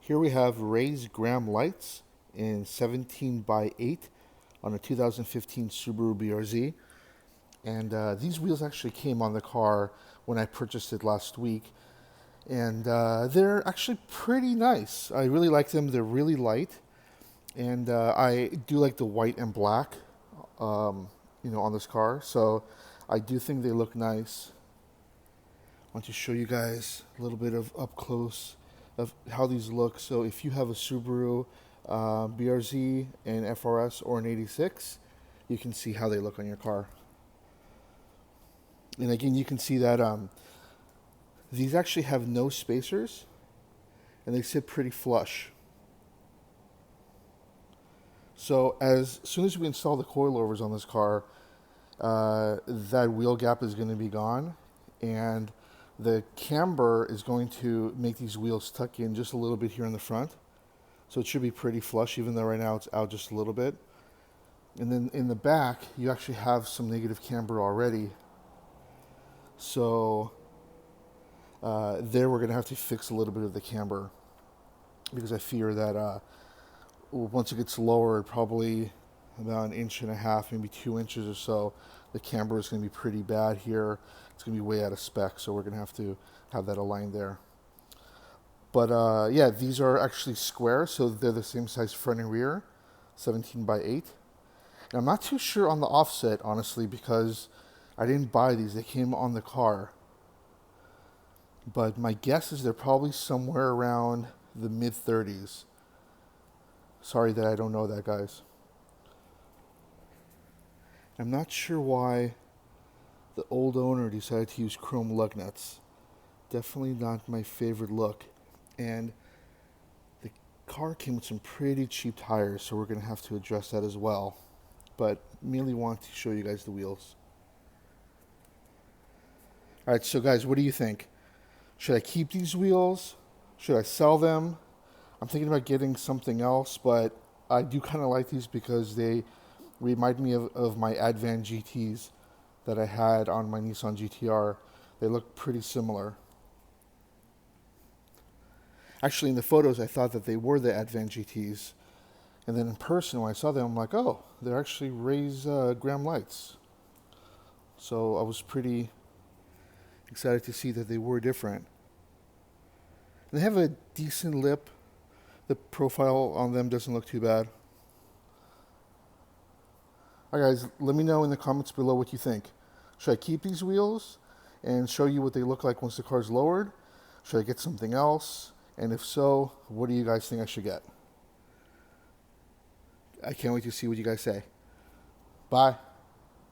Here we have raised graham lights in 17 by 8 on a 2015 Subaru BRZ. And these wheels actually came on the car when I purchased it last week. And they're actually pretty nice. I really like them. They're really light. And I do like the white and black, on this car. So I do think they look nice. I want to show you guys a little bit of up close of how these look. So if you have a Subaru BRZ, an FRS, or an 86, you can see how they look on your car. And again, you can see that these actually have no spacers, and they sit pretty flush. So as soon as we install the coilovers on this car, that wheel gap is going to be gone, and the camber is going to make these wheels tuck in just a little bit here in the front. So it should be pretty flush, even though right now it's out just a little bit. And then in the back, you actually have some negative camber already. So there we're going to have to fix a little bit of the camber, because I fear that once it gets lowered, probably about 1.5 inches, maybe 2 inches or so, the camber is going to be pretty bad here. It's going to be way out of spec, so we're going to have that aligned there. But yeah, these are actually square, so they're the same size front and rear, 17 by 8. And I'm not too sure on the offset, honestly, because I didn't buy these. They came on the car. But my guess is they're probably somewhere around the mid-30s. Sorry that I don't know that, guys. I'm not sure why the old owner decided to use chrome lug nuts. Definitely not my favorite look. And the car came with some pretty cheap tires, so we're going to have to address that as well. But merely want to show you guys the wheels. Alright, so guys, what do you think? Should I keep these wheels? Should I sell them? I'm thinking about getting something else, but I do kind of like these because they remind me of my Advan GTs that I had on my Nissan GTR. They look pretty similar. Actually, in the photos, I thought that they were the Advan GTs. And then in person, when I saw them, I'm like, oh, they're actually raised graham lights. So I was pretty excited to see that they were different. And they have a decent lip. The profile on them doesn't look too bad. Alright guys, let me know in the comments below what you think. Should I keep these wheels and show you what they look like once the car's lowered? Should I get something else? And if so, what do you guys think I should get? I can't wait to see what you guys say. Bye.